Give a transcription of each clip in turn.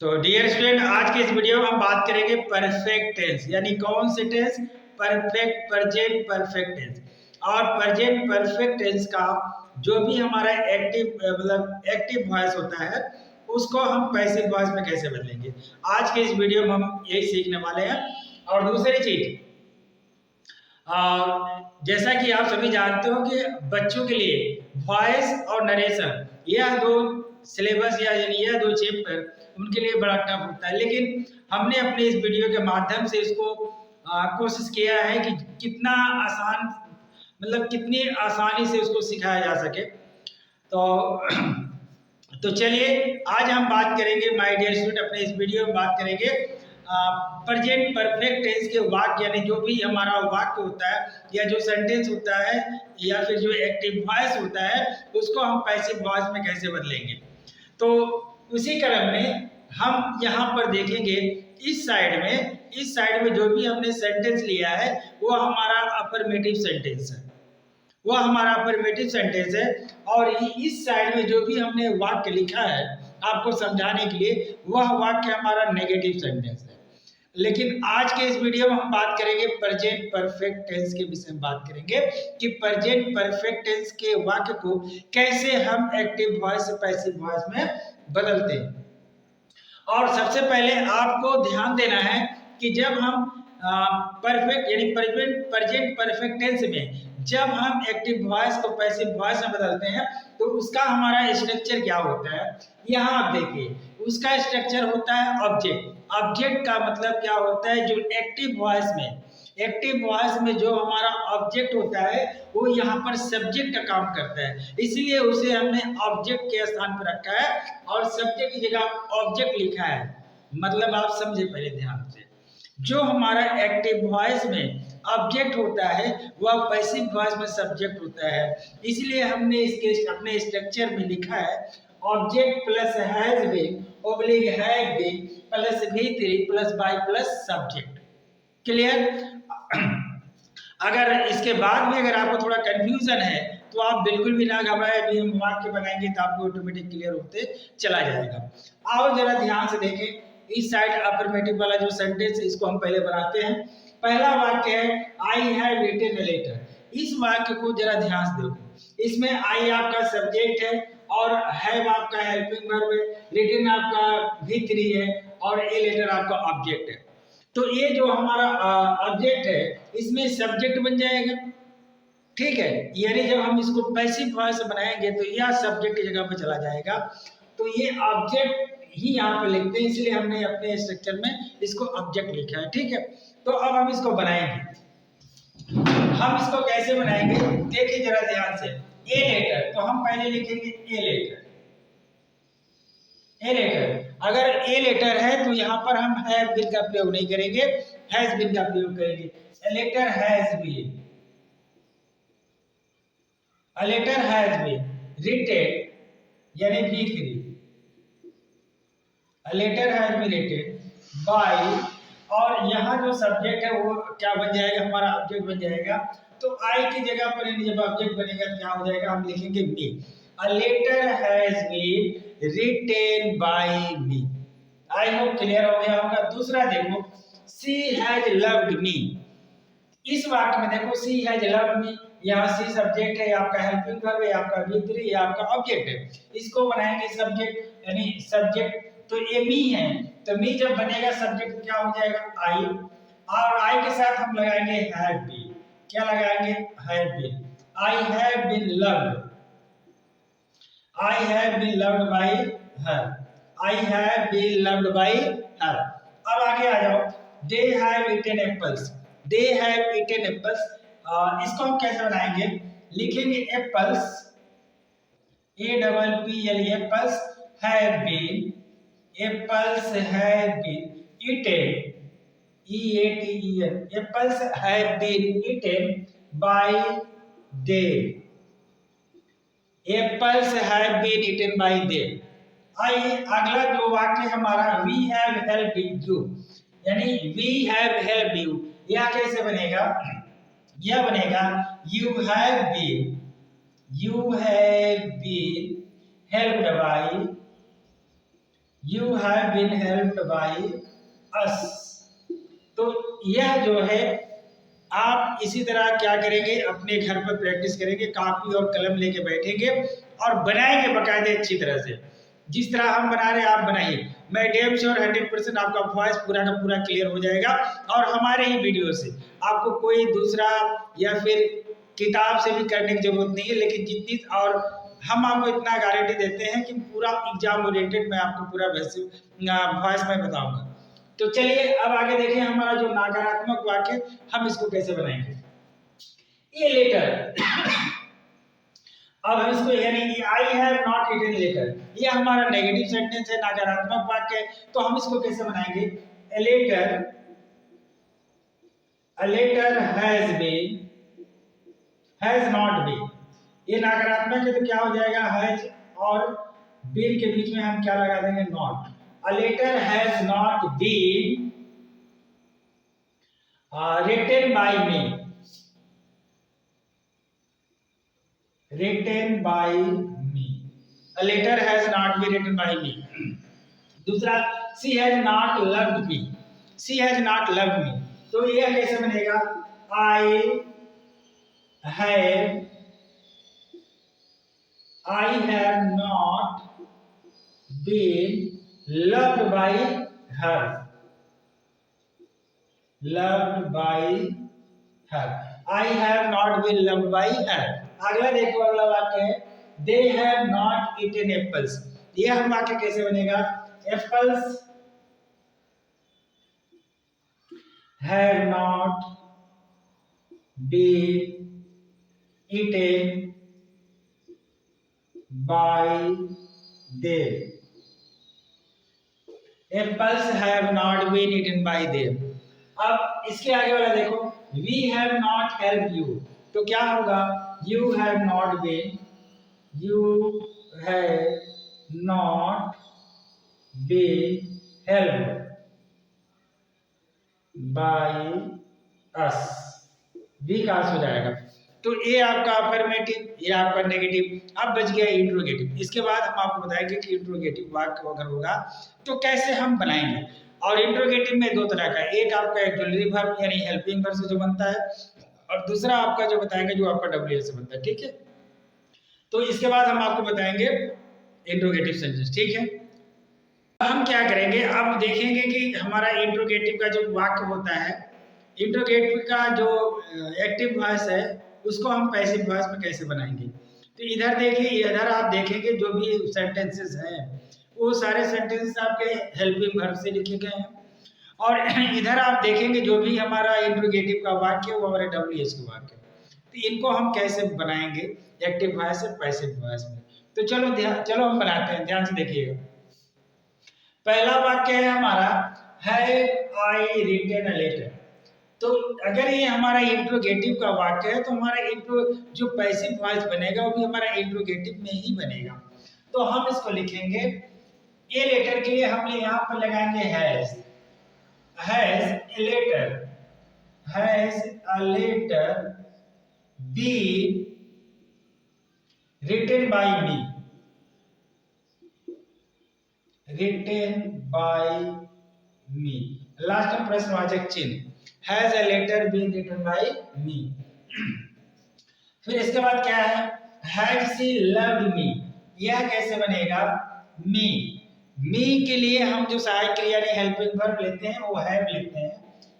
तो dear student, आज के इस वीडियो में हम बात करेंगे परफेक्ट टेंस, यानी कौन से tense? Perfect, present perfect tense. और प्रेजेंट परफेक्ट टेंस का जो भी हमारा एक्टिव वॉइस होता है उसको हम पैसिव वॉइस में कैसे बदलेंगे, आज के इस वीडियो में हम यही सीखने वाले हैं। और दूसरी चीज, जैसा कि आप सभी जानते हो कि बच्चों के लिए वॉइस और नरेशन, यह दो सिलेबस या यानी यह दो चैप्टर उनके लिए बड़ा टफ होता है, लेकिन हमने अपने इस वीडियो के माध्यम से इसको कोशिश किया है कि कितना आसान, कितनी आसानी से उसको सिखाया जा सके। तो तो चलिए, आज हम बात करेंगे माय डियर स्टूडेंट, अपने इस वीडियो में बात करेंगे प्रेजेंट परफेक्ट टेंस के वाक्य, यानी जो भी हमारा वाक्य होता है या जो सेंटेंस होता है या फिर जो एक्टिव वॉइस होता है उसको हम पैसिव वॉइस में कैसे बदलेंगे। तो उसी क्रम में हम यहाँ पर देखेंगे इस साइड में जो भी हमने सेंटेंस लिया है वो हमारा अफर्मेटिव सेंटेंस है, वह हमारा अफर्मेटिव सेंटेंस है। और इस साइड में जो भी हमने वाक्य लिखा है आपको समझाने के लिए, वह वाक्य हमारा नेगेटिव सेंटेंस है। लेकिन आज के इस वीडियो में हम बात करेंगे प्रेजेंट परफेक्ट टेंस के विषय में बात करेंगे कि प्रेजेंट परफेक्ट टेंस के वाक्य को कैसे हम एक्टिव वॉइस से पैसिव वॉइस में बदलते हैं। और सबसे पहले आपको ध्यान देना है कि जब हम परफेक्ट यानी प्रेजेंट परफेक्ट टेंस में जब हम एक्टिव वॉइस को पैसिव वॉइस में बदलते हैं तो उसका हमारा स्ट्रक्चर क्या होता है। यहाँ आप देखिए, उसका स्ट्रक्चर होता है ऑब्जेक्ट। ऑब्जेक्ट का मतलब क्या होता है? जो एक्टिव वॉइस में जो हमारा ऑब्जेक्ट होता है वो यहाँ पर सब्जेक्ट का काम करता है, इसलिए उसे हमने ऑब्जेक्ट के स्थान पर रखा है और सब्जेक्ट की जगह ऑब्जेक्ट लिखा है। मतलब आप समझे पहले ध्यान से, जो हमारा एक्टिव वॉइस में ऑब्जेक्ट होता है वह पैसिव वॉइस में सब्जेक्ट होता है, इसलिए हमने इसके अपने स्ट्रक्चर में लिखा है object plus has been oblique had been plus V3 plus by plus subject. Clear? अगर इसके बाद में अगर आपको थोड़ा कंफ्यूजन है तो आप बिल्कुल भी ना घबराएं, अभी हम वाक्य बनाएंगे तो आपको ऑटोमेटिक क्लियर होते चला जाएगा। आओ जरा ध्यान से देखें, इस साइड अफर्मेटिव वाला जो सेंटेंस है इसको हम पहले बनाते हैं। पहला वाक्य है I have written a letter. इस वाक्य को जरा ध्यान से देखो, इसमें आई आपका सब्जेक्ट है और हैव आपका हेल्पिंग वर्ब है, रिटन आपका V3 है और ए लेटर आपका ऑब्जेक्ट है। तो ये जो हमारा ऑब्जेक्ट है इसमें सब्जेक्ट बन जाएगा, ठीक है। यानी जब हम इसको पैसिव वॉइस बनाएंगे तो यह सब्जेक्ट की जगह पे चला जाएगा, तो ये ऑब्जेक्ट ही यहाँ पे लिखते हैं, इसलिए हमने अपने स्ट्रक्चर में इसको ऑब्जेक्ट लिखा है, ठीक है। तो अब हम इसको बनाएंगे। हम इसको कैसे बनाएंगे देखिए जरा ध्यान से। ए लेटर, तो हम पहले लिखेंगे ए लेटर। ए लेटर, अगर ए लेटर है तो यहाँ पर हम हैव बीन का प्रयोग नहीं करेंगे, हैज बीन का प्रयोग करेंगे। A letter has been, a letter has been written यानी V3, a letter has been written by, और यहाँ जो सब्जेक्ट है वो क्या बन जाएगा? हमारा ऑब्जेक्ट बन जाएगा। तो आई की जगह पर जब ऑब्जेक्ट बनेगा तो क्या हो जाएगा? हम लिखेंगे मी। a letter has been written by me। I hope clear हो गया होगा। दूसरा देखो, she has loved me। इस वाक्य में देखो सी हैज लव्ड मी, यहाँ सी सब्जेक्ट है, आपका हेल्पिंग वर्ब है, आपका V3 है, आपका ऑब्जेक्ट है। इसको बनाएंगे सब्जेक्ट, यानी सब्जेक्ट तो ये मी है, तो मी जब बनेगा सब्जेक्ट क्या हो जाएगा? आई, और आई के साथ हम लगाएंगे हैव बीन। क्या लगाएंगे? Have been. I have been loved, I have been loved by her, I have been loved by her. अब आगे आ जाओ, they have eaten apples. They have eaten apples, इसको हम कैसे बनाएंगे? लिखेंगे apples, APPL apples have been, apples have been eaten, EATEN, apples have been eaten by them, apples have been eaten by them. आइए अगला जो वाक्य हमारा, वी हैव हेल्प्ड यू, यानी वी हैव हेल्प्ड यू, यह कैसे बनेगा? यह बनेगा you have been helped by, you have been helped by us. तो यह जो है आप इसी तरह क्या करेंगे, अपने घर पर प्रैक्टिस करेंगे, कापी और कलम लेके बैठेंगे और बनाएंगे बकायदे अच्छी तरह से। जिस तरह हम बना रहे हैं आप बनाइए। मैं डैम श्योर 100% आपका वॉइस पूरा का पूरा क्लियर हो जाएगा। और हमारे ही वीडियो से आपको कोई दूसरा या फिर किताब से भी करने की जरूरत नहीं है, लेकिन जितनी और हम आपको इतना गारंटी देते हैं कि पूरा एग्जाम ओरिएंटेड मैं आपको पूरा वॉइस में बताऊंगा। तो चलिए अब आगे देखें हमारा जो नकारात्मक वाक्य हम इसको कैसे बनाएंगे। ये लेटर अब हम इसको यानी I have not written letter, ये हमारा नेगेटिव सेंटेंस है, नकारात्मक वाक्य है। तो हम इसको कैसे बनाएंगे, a letter has not been, ये नकारात्मक है तो क्या हो जाएगा, हैज और बीन के बीच में हम क्या लगा देंगे, not. A letter has not been written by me. Written by me. A letter has not been written by me. दूसरा, she has not loved me. She has not loved me. तो यह कैसे बनेगा, I have not been loved by her. Loved by her. I have not been loved by her. अगला देखो, अगला वाक्य है they have not eaten apples. ये हम वाक्य कैसे बनेगा, apples have not been eaten by them. Apples have not been eaten by them. अब इसके आगे वाला देखो, we have not helped you. तो क्या होगा, you have not been helped by us. B का हो जाएगा। तो ये आपका अफर्मेटिव, ये आपका नेगेटिव। अब बच गया इंट्रोगेटिव। इसके बाद हम आपको बताएंगे कि इंट्रोगेटिव वाक्य अगर होगा तो कैसे हम बनाएंगे। और इंट्रोगेटिव में दो तरह का, एक आपका एक्सिलरी वर्ब यानी हेल्पिंग वर्ब से जो बनता है, और दूसरा आपका जो बताएंगे जो आपका डब्ल्यूएस से बनता है, ठीक है। तो इसके बाद हम आपको बताएंगे इंट्रोगेटिव सेंटेंस, ठीक है। हम क्या करेंगे, अब देखेंगे कि हमारा इंट्रोगेटिव का जो वाक्य होता है, इंट्रोगेटिव का जो एक्टिव वॉइस है उसको हम पैसिव वॉइस में कैसे बनाएंगे। तो इधर देखिए, इधर आप देखेंगे जो भी सेंटेंसेस हैं वो सारे सेंटेंसेस आपके हेल्पिंग वर्ब से लिखे गए हैं। और इधर आप देखेंगे जो भी हमारा इंट्रोगेटिव का वाक्य वो हमारे डब्ल्यूएस का वाक्य। तो इनको हम कैसे बनाएंगे एक्टिव वॉइस से पैसिव वॉइस में। तो चलो हम बनाते हैं, ध्यान से देखिएगा। पहला वाक्य है हमारा, have I written a letter. तो अगर ये हमारा इंट्रोगेटिव का वाक्य है तो हमारा इंट्रो जो पैसिव वॉइस बनेगा वो भी हमारा इंट्रोगेटिव में ही बनेगा। तो हम इसको लिखेंगे, ए लेटर के लिए हम यहाँ पर लगाएंगे has a letter been written by me, last में प्रश्नवाचक चिन्ह, has a letter been written by me. फिर इसके बाद क्या है, हैज शी लव्ड मी, यह कैसे बनेगा, मी के लिए हम जो सहायक क्रिया यानी हेल्पिंग वर्ब लेते हैं वो हैव लेते हैं।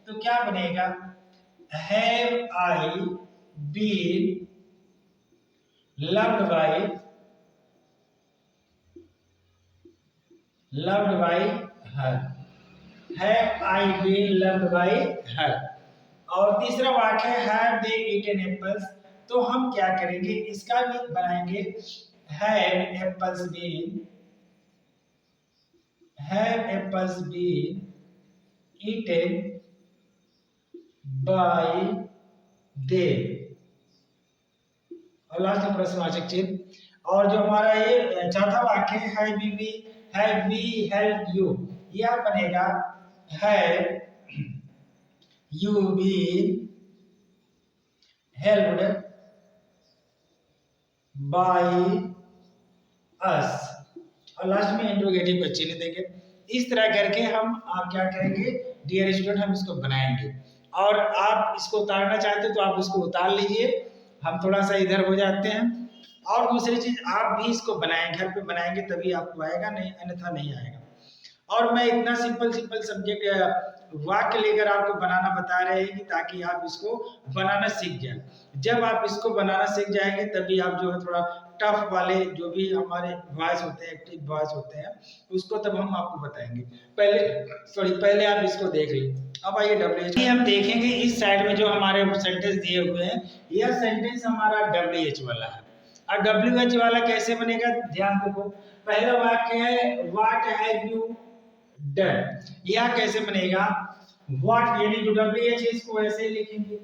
तो क्या बनेगा, have I been loved by her, have I been loved by her. और तीसरा वाक्य है हैव दे ईटन एप्पल्स। तो हम क्या करेंगे, इसका भी बनाएंगे, have apples been eaten by them, और लास्ट में प्रश्नवाचक चिन्ह। और जो हमारा ये चौथा वाक्य है, हैव वी हेल्प्ड यू, यह बनेगा have you been helped by us। और लास्ट में इंट्रोगेटिव का चिन्ह देंगे। इस तरह करके हम क्या करेंगे, डियर स्टूडेंट, हम इसको बनाएंगे। और आप इसको उतारना चाहते हो तो आप इसको उतार लीजिए, हम थोड़ा सा इधर हो जाते हैं। और दूसरी चीज, आप भी इसको बनाएं, घर पे बनाएंगे तभी आपको आएगा, नहीं अन्यथा नहीं आएगा। और मैं इतना सिंपल सिंपल सब्जेक्ट वाक्य लेकर आपको बनाना बता रहे हैं कि ताकि आप इसको बनाना सीख जाएं। जब आप इसको बनाना सीख जाएंगे तभी आप जो है थोड़ा टफ वाले जो भी हमारे वॉइस होते हैं, एक्टिव वॉइस होते हैं, उसको तब हम आपको बताएंगे। पहले आप इसको देख लें। अब आइए WH हम देखेंगे। इस साइड में जो हमारे सेंटेंस दिए हुए हैं, यह सेंटेंस हमारा WH वाला है। और WH वाला कैसे बनेगा, ध्यान देखो। पहला वाक्य है व्हाट हैव यू डन। यह कैसे बनेगा, व्हाट यानी जो WH है इसको ऐसे लिखेंगे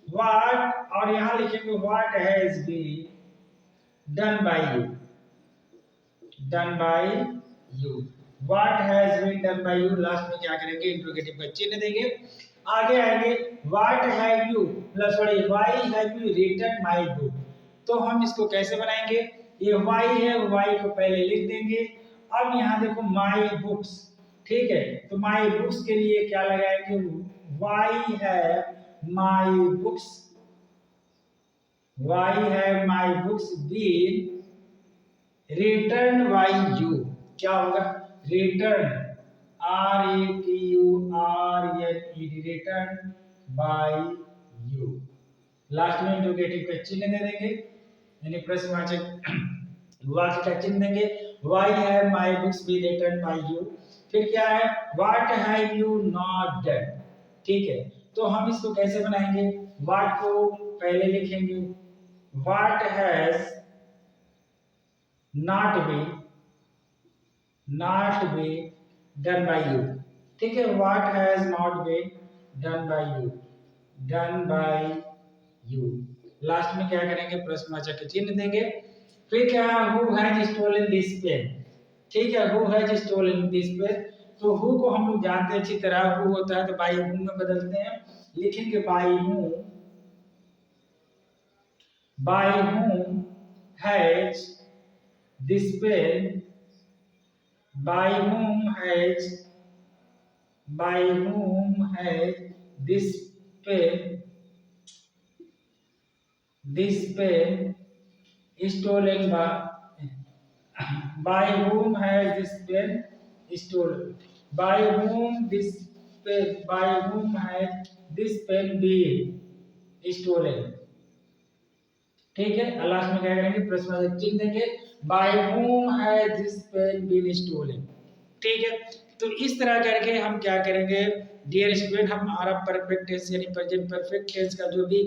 व्हाट, और यहां लिखेंगे what has been done by you, done by you, what has been done by you. Last में क्या करेंगे, इंट्रोगेटिव का चिन्ह देंगे। आगे आएंगे what have you why have you written my book. तो हम इसको कैसे बनाएंगे, ये वाई है, वाई को पहले लिख देंगे। अब यहाँ देखो माय बुक्स, ठीक है, तो माय बुक्स के लिए क्या लगाएंगे, वाई है माय बुक्स, वाई है my books been return by you. क्या होगा, return RETURN return by you. Last में इंट्रोगेटिव का चिन्ह दे देंगे, यानी प्रश्नवाचक वाक्य का चिन्ह देंगे। Why have my books been return by you. फिर क्या है, what have you not done. ठीक है, तो हम इसको कैसे बनाएंगे, व्हाट को पहले लिखेंगे, what has not been done by you. ठीक है, what has not been done by you, done by you. Last में क्या करेंगे, प्रश्नवाचक चिन्ह देंगे। फिर क्या, who has stolen this pen. ठीक है, who has stolen this pen. तो हु को हम लोग जानते हैं अच्छी तरह, हु होता है तो बाय हूम में बदलते हैं, लिखेंगे by whom has this pen, by whom has this pen stolen by whom has this pen stolen, by whom has this pen been stolen। ठीक है, लास्ट में क्या करेंगे, प्रश्नवाचक चिन्ह देंगे, by whom has this pen been stolen। ठीक है, तो इस तरह करके हम क्या करेंगे, डियर स्टूडेंट, हमारा परफेक्ट टेंस यानी प्रेजेंट परफेक्ट टेंस का जो भी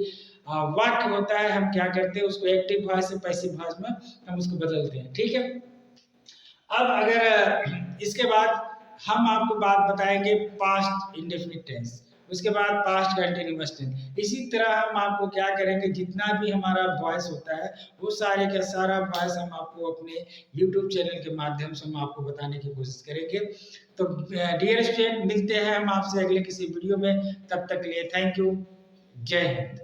वाक्य होता है, हम क्या करते हैं उसको एक्टिव वॉइस से पैसिव वॉइस में हम उसको बदलते हैं। ठीक है, अब अगर इसके बाद हम आपको बात बताएंगे पास्ट इंडेफिनिट टेंस, उसके बाद पास्ट कंटिन्यूअस टेंस। इसी तरह हम आपको क्या करेंगे, जितना भी हमारा वॉइस होता है वो सारे का सारा वॉइस हम आपको अपने YouTube चैनल के माध्यम से हम आपको बताने की कोशिश करेंगे। तो डियर स्टूडेंट, मिलते हैं हम आपसे अगले किसी वीडियो में, तब तक के लिए थैंक यू, जय हिंद।